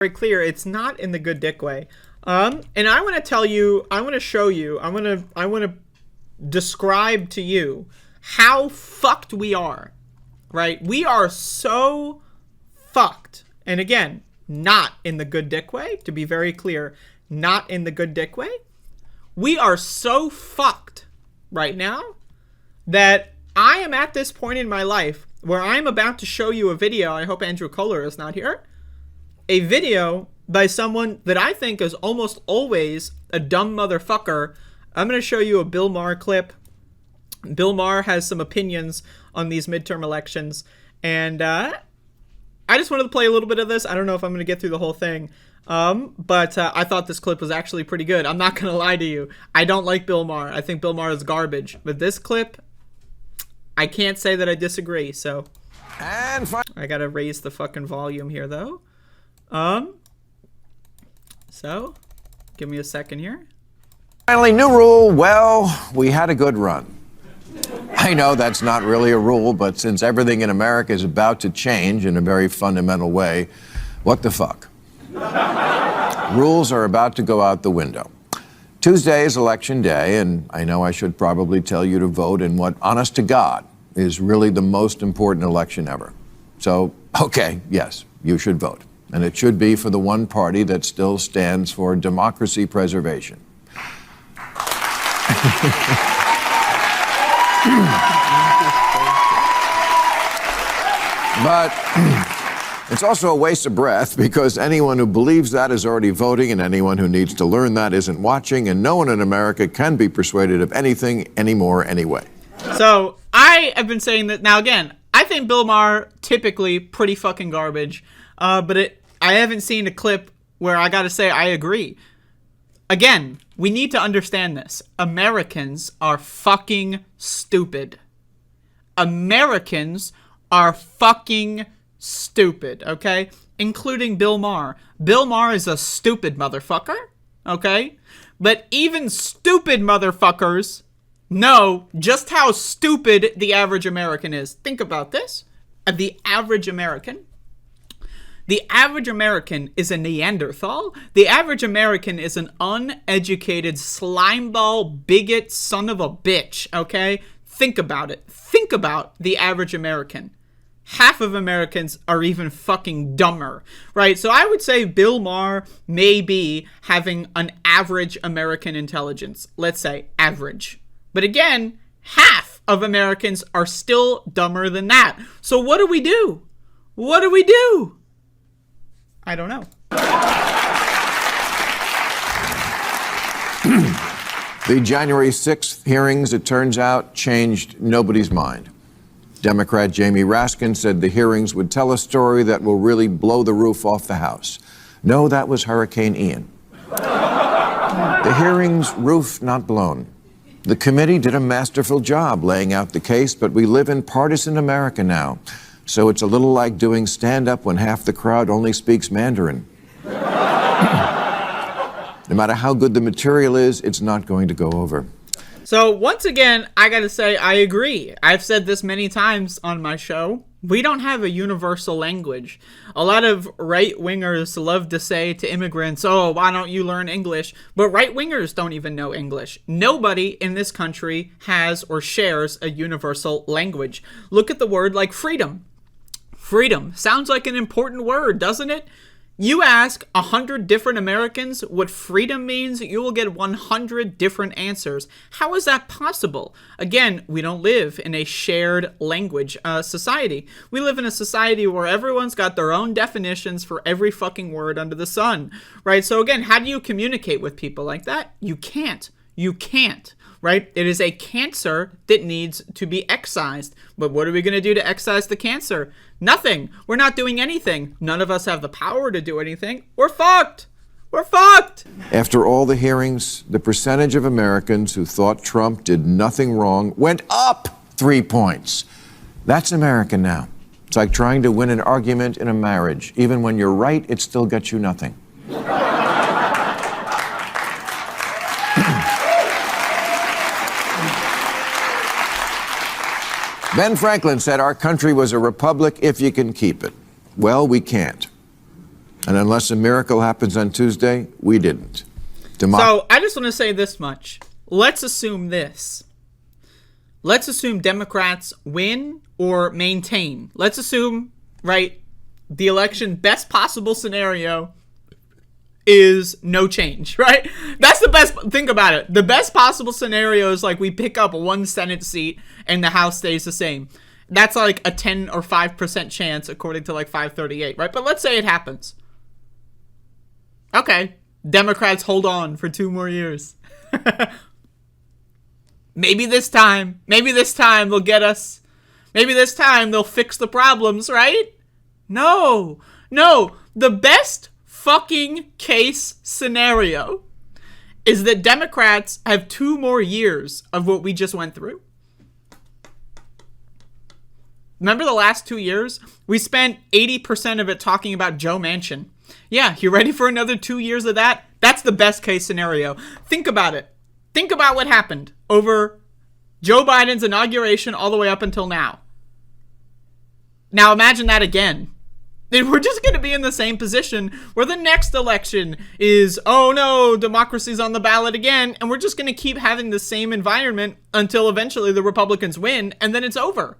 very clear. It's not in the good dick way. And I want to tell you, I want to show you, I want to describe to you how fucked we are, right? We are so fucked. And again, not in the good dick way, to be very clear, not in the good dick way. We are so fucked right now that I am at this point in my life where I'm about to show you a video. I hope Andrew Kohler is not here. A video by someone that I think is almost always a dumb motherfucker. I'm going to show you a Bill Maher clip. Bill Maher has some opinions on these midterm elections, and I just wanted to play a little bit of this. I don't know if I'm going to get through the whole thing, but I thought this clip was actually pretty good. I'm not going to lie to you. I don't like Bill Maher. I think Bill Maher is garbage, but this clip, I can't say that I disagree, so I got to raise the fucking volume here, though. So, give me a second here. Finally, new rule. Well, we had a good run. I know that's not really a rule, but since everything in America is about to change in a very fundamental way, what the fuck? Rules are about to go out the window. Tuesday is election day, and I know I should probably tell you to vote in what, honest to God, is really the most important election ever. So, okay, yes, you should vote. And it should be for the one party that still stands for democracy preservation. But it's also a waste of breath, because anyone who believes that is already voting, and anyone who needs to learn that isn't watching, and no one in America can be persuaded of anything anymore anyway. So I have been saying that now. Again, I think Bill Maher typically pretty fucking garbage, but I haven't seen a clip where I gotta say I agree. Again, we need to understand this. Americans are fucking stupid. Americans are fucking stupid, okay? Including Bill Maher. Bill Maher is a stupid motherfucker, okay? But even stupid motherfuckers know just how stupid the average American is. Think about this. The average American is a Neanderthal. The average American is an uneducated slimeball bigot son of a bitch, okay? Think about it. Think about the average American. Half of Americans are even fucking dumber, right? So I would say Bill Maher may be having an average American intelligence. Let's say average. But again, half of Americans are still dumber than that. So what do we do? What do we do? I don't know. The January 6th hearings, it turns out, changed nobody's mind. Democrat Jamie Raskin said the hearings would tell a story that will really blow the roof off the House. No, that was Hurricane Ian. The hearings, roof not blown. The committee did a masterful job laying out the case, but we live in partisan America now. So it's a little like doing stand-up when half the crowd only speaks Mandarin. No matter how good the material is, it's not going to go over. So once again, I gotta say, I agree. I've said this many times on my show. We don't have a universal language. A lot of right-wingers love to say to immigrants, oh, why don't you learn English? But right-wingers don't even know English. Nobody in this country has or shares a universal language. Look at the word like freedom. Freedom sounds like an important word, doesn't it? You ask 100 different Americans what freedom means, you will get 100 different answers. How is that possible? Again, we don't live in a shared language society. We live in a society where everyone's got their own definitions for every fucking word under the sun, right? So again, how do you communicate with people like that? You can't. You can't. Right? It is a cancer that needs to be excised. But what are we going to do to excise the cancer? Nothing. We're not doing anything. None of us have the power to do anything. We're fucked. We're fucked. After all the hearings, the percentage of Americans who thought Trump did nothing wrong went up 3 points. That's America now. It's like trying to win an argument in a marriage. Even when you're right, it still gets you nothing. Ben Franklin said our country was a republic if you can keep it. Well, we can't. And unless a miracle happens on Tuesday, we didn't. So I just want to say this much. Let's assume this. Let's assume Democrats win or maintain. Let's assume, right, the election, best possible scenario is no change, right? That's the best. Think about it. The best possible scenario is like we pick up one Senate seat and the House stays the same. That's like a 10 or 5% chance according to like 538, right? But let's say it happens. Okay. Democrats hold on for 2 more years. Maybe this time they'll get us. Maybe this time they'll fix the problems, right? No. The best fucking case scenario is that Democrats have 2 more years of what we just went through. Remember the last 2 years? We spent 80% of it talking about Joe Manchin. Yeah, you ready for another 2 years of that? That's the best case scenario. Think about it. Think about what happened over Joe Biden's inauguration all the way up until now. Now imagine that again. We're just going to be in the same position where the next election is, oh no, democracy's on the ballot again, and we're just going to keep having the same environment until eventually the Republicans win, and then it's over.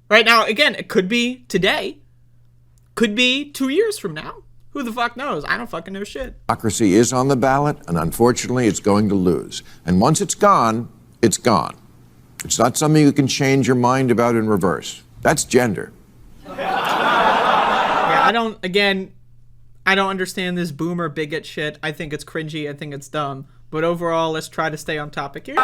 Right now, again, it could be today. Could be 2 years from now. Who the fuck knows? I don't fucking know shit. Democracy is on the ballot, and unfortunately, it's going to lose. And once it's gone, it's gone. It's not something you can change your mind about in reverse. That's gender. I don't understand this boomer bigot shit. I think it's cringy. I think it's dumb. But overall, let's try to stay on topic here.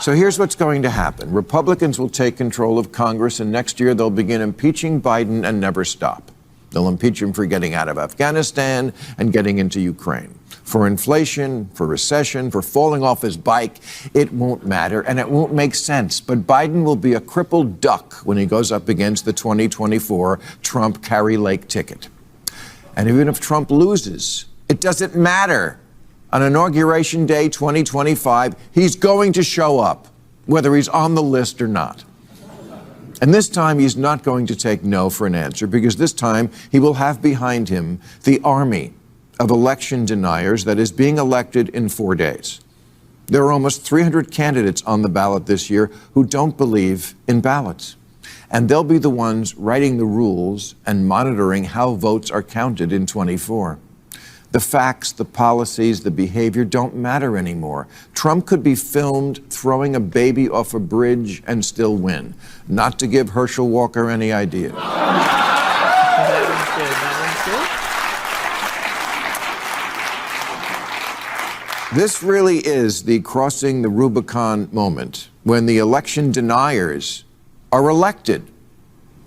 So here's what's going to happen. Republicans will take control of Congress, and next year they'll begin impeaching Biden and never stop. They'll impeach him for getting out of Afghanistan and getting into Ukraine. For inflation, for recession, for falling off his bike, it won't matter and it won't make sense. But Biden will be a crippled duck when he goes up against the 2024 Trump Kari Lake ticket. And even if Trump loses, it doesn't matter. On Inauguration Day 2025, he's going to show up, whether he's on the list or not. And this time, he's not going to take no for an answer, because this time he will have behind him the army of election deniers that is being elected in 4 days. There are almost 300 candidates on the ballot this year who don't believe in ballots. And they'll be the ones writing the rules and monitoring how votes are counted in 24. The facts, the policies, the behavior don't matter anymore. Trump could be filmed throwing a baby off a bridge and still win. Not to give Herschel Walker any idea. This really is the crossing the Rubicon moment, when the election deniers are elected,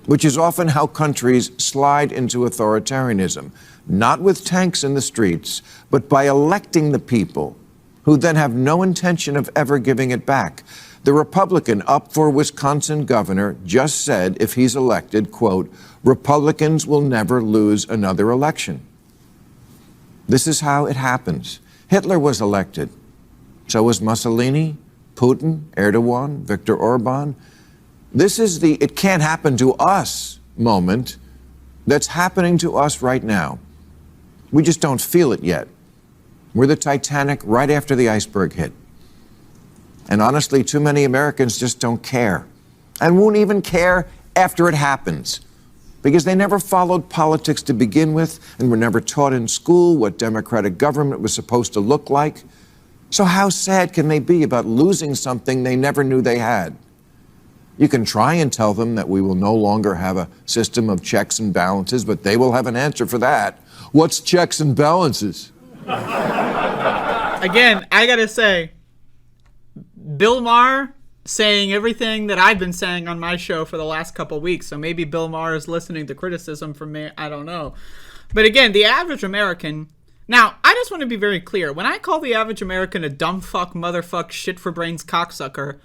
which is often how countries slide into authoritarianism. Not with tanks in the streets, but by electing the people, who then have no intention of ever giving it back. The Republican up for Wisconsin governor just said if he's elected, quote, Republicans will never lose another election. This is how it happens. Hitler was elected. So was Mussolini, Putin, Erdogan, Viktor Orban. This is the it can't happen to us moment that's happening to us right now. We just don't feel it yet. We're the Titanic right after the iceberg hit. And honestly, too many Americans just don't care, and won't even care after it happens, because they never followed politics to begin with and were never taught in school what democratic government was supposed to look like. So how sad can they be about losing something they never knew they had? You can try and tell them that we will no longer have a system of checks and balances, but they will have an answer for that. What's checks and balances? Again, I gotta say, Bill Maher saying everything that I've been saying on my show for the last couple weeks. So maybe Bill Maher is listening to criticism from me. I don't know. But again, the average American. Now, I just want to be very clear. When I call the average American a dumb fuck, motherfuck, shit for brains cocksucker,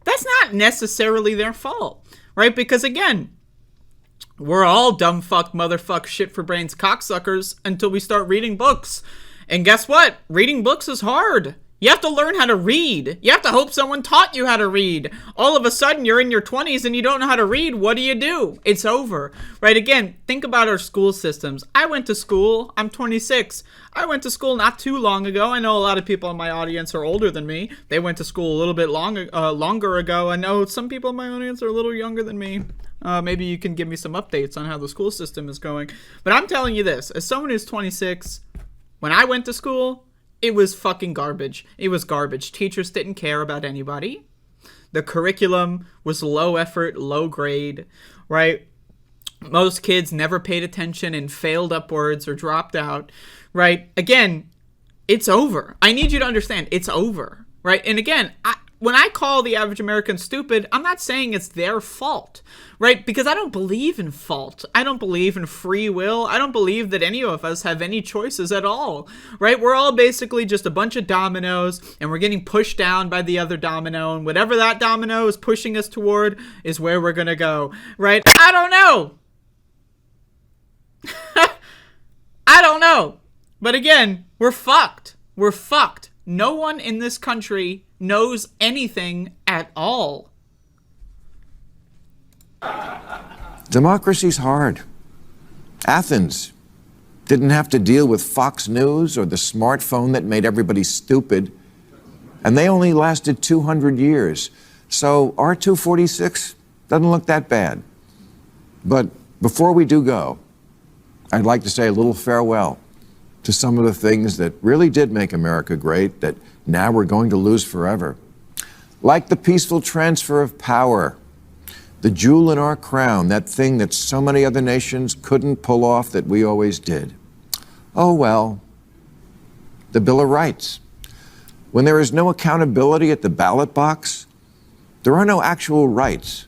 that's not necessarily their fault, right? Because again, we're all dumb fuck, motherfuck, shit for brains cocksuckers until we start reading books. And guess what? Reading books is hard. You have to learn how to read. You have to hope someone taught you how to read. All of a sudden, you're in your 20s and you don't know how to read. What do? It's over, right? Again, think about our school systems. I went to school. I'm 26. I went to school not too long ago. I know a lot of people in my audience are older than me. They went to school a little bit longer ago. I know some people in my audience are a little younger than me. Maybe you can give me some updates on how the school system is going. But I'm telling you this, as someone who's 26, when I went to school, it was fucking garbage. It was garbage. Teachers didn't care about anybody. The curriculum was low effort, low grade, right? Most kids never paid attention and failed upwards or dropped out, right? Again, it's over. I need you to understand, it's over, right? And again, when I call the average American stupid, I'm not saying it's their fault, right? Because I don't believe in fault. I don't believe in free will. I don't believe that any of us have any choices at all, right? We're all basically just a bunch of dominoes, and we're getting pushed down by the other domino, and whatever that domino is pushing us toward is where we're gonna go, right? I don't know. I don't know. But again, we're fucked. We're fucked. No one in this country knows anything at all. Democracy's hard. Athens didn't have to deal with Fox News or the smartphone that made everybody stupid, and they only lasted 200 years. So our 246 doesn't look that bad. But before we do go, I'd like to say a little farewell to some of the things that really did make America great that now we're going to lose forever. Like the peaceful transfer of power, the jewel in our crown, that thing that so many other nations couldn't pull off that we always did. Oh well, the Bill of Rights. When there is no accountability at the ballot box, there are no actual rights.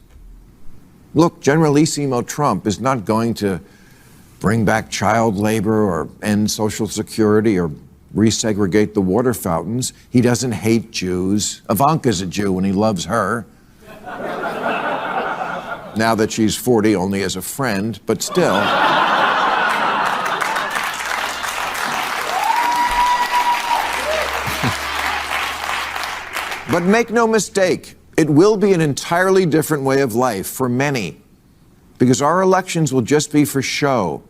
Look, Generalissimo Trump is not going to bring back child labor or end Social Security or resegregate the water fountains. He doesn't hate Jews. Ivanka's a Jew and he loves her. Now that she's 40, only as a friend, but still. But make no mistake, it will be an entirely different way of life for many, because our elections will just be for show.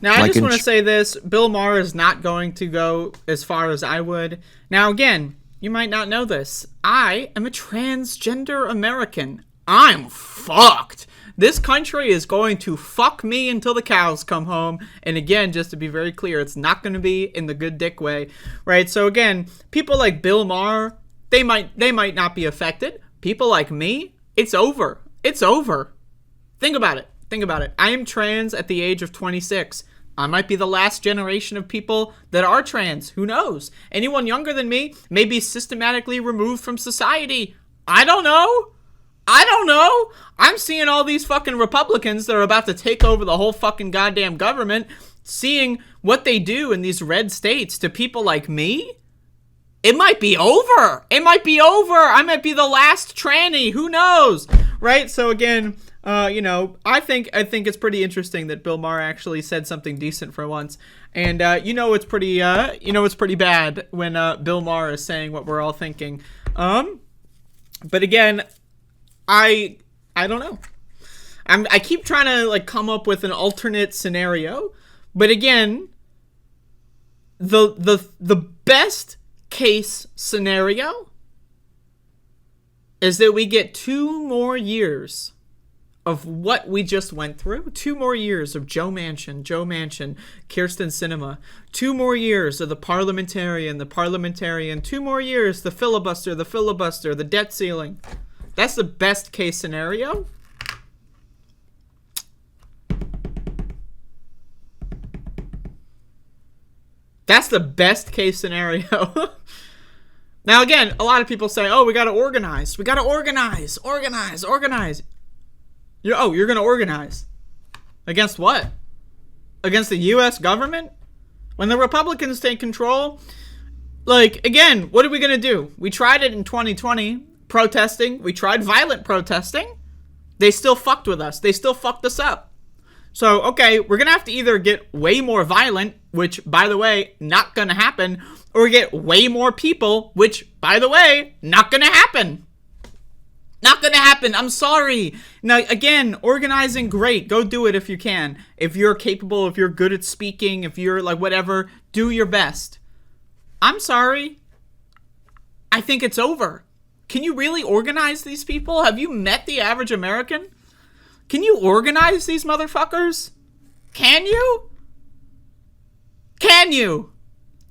Now, I just want to say this. Bill Maher is not going to go as far as I would. Now, again, you might not know this. I am a transgender American. I'm fucked. This country is going to fuck me until the cows come home. And again, just to be very clear, it's not going to be in the good dick way, right? So again, people like Bill Maher, they might not be affected. People like me, it's over. It's over. Think about it. Think about it. I am trans at the age of 26. I might be the last generation of people that are trans. Who knows? Anyone younger than me may be systematically removed from society. I don't know. I don't know. I'm seeing all these fucking Republicans that are about to take over the whole fucking goddamn government, seeing what they do in these red states to people like me. It might be over. It might be over. I might be the last tranny. Who knows? Right? So again, I think it's pretty interesting that Bill Maher actually said something decent for once. And it's pretty bad when Bill Maher is saying what we're all thinking. But again, I don't know. I keep trying to come up with an alternate scenario, but again, the best case scenario is that we get 2 more years of what we just went through. 2 more years of Joe Manchin, Kyrsten Sinema. 2 more years of the parliamentarian. 2 more years, the filibuster, the debt ceiling. That's the best case scenario. That's the best case scenario. Now, again, a lot of people say, we got to organize. We got to organize. You're going to organize. Against what? Against the U.S. government? When the Republicans take control? Again, what are we going to do? We tried it in 2020, protesting. We tried violent protesting. They still fucked with us. They still fucked us up. So, okay, we're going to have to either get way more violent, which, by the way, not going to happen, or get way more people, which, by the way, not going to happen. Not going to happen. I'm sorry. Now, again, organizing, great. Go do it if you can. If you're capable, if you're good at speaking, if you're like whatever, do your best. I'm sorry. I think it's over. Can you really organize these people? Have you met the average American? Can you organize these motherfuckers? Can you? Can you?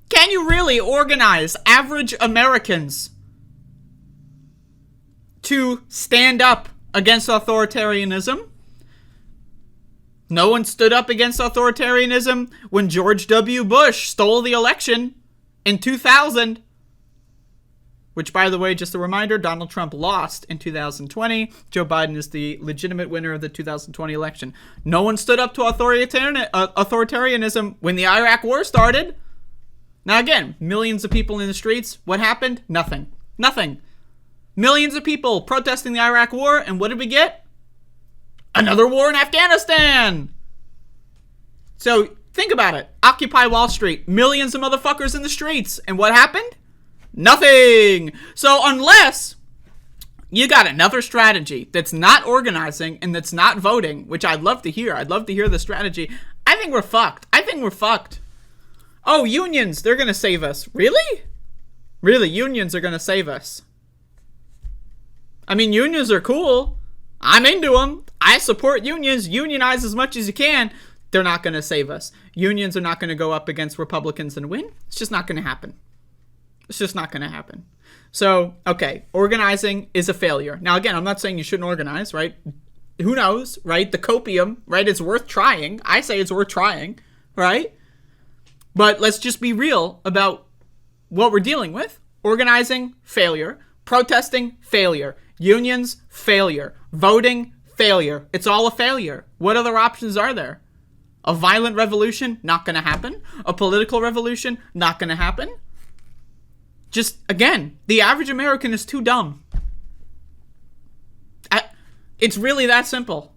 Can you really organize average Americans to stand up against authoritarianism? No one stood up against authoritarianism when George W. Bush stole the election in 2000. Which, by the way, just a reminder, Donald Trump lost in 2020. Joe Biden is the legitimate winner of the 2020 election. No one stood up to authoritarianism when the Iraq War started. Now, again, millions of people in the streets. What happened? Nothing. Nothing. Millions of people protesting the Iraq War, and what did we get? Another war in Afghanistan. So, think about it. Occupy Wall Street. Millions of motherfuckers in the streets. And what happened? Nothing. So unless you got another strategy that's not organizing and that's not voting, which I'd love to hear. I'd love to hear the strategy. I think we're fucked. I think we're fucked. Oh, unions, they're going to save us. Really? Really, unions are going to save us. I mean, unions are cool. I'm into them. I support unions. Unionize as much as you can. They're not going to save us. Unions are not going to go up against Republicans and win. It's just not going to happen. It's just not going to happen. So, okay, organizing is a failure. Now, again, I'm not saying you shouldn't organize, right? Who knows, right? The copium, right? It's worth trying. I say it's worth trying, right? But let's just be real about what we're dealing with. Organizing, failure. Protesting, failure. Unions, failure. Voting, failure. It's all a failure. What other options are there? A violent revolution? Not going to happen. A political revolution? Not going to happen. Just, again, the average American is too dumb. It's really that simple.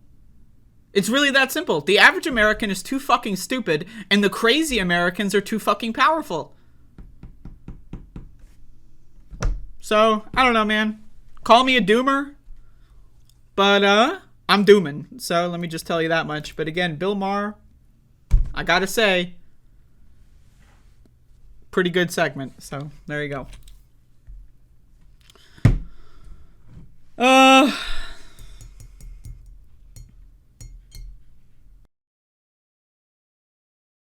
It's really that simple. The average American is too fucking stupid, and the crazy Americans are too fucking powerful. So, I don't know, man. Call me a doomer, but I'm dooming. So, let me just tell you that much. But again, Bill Maher, I gotta say, pretty good segment. So, there you go.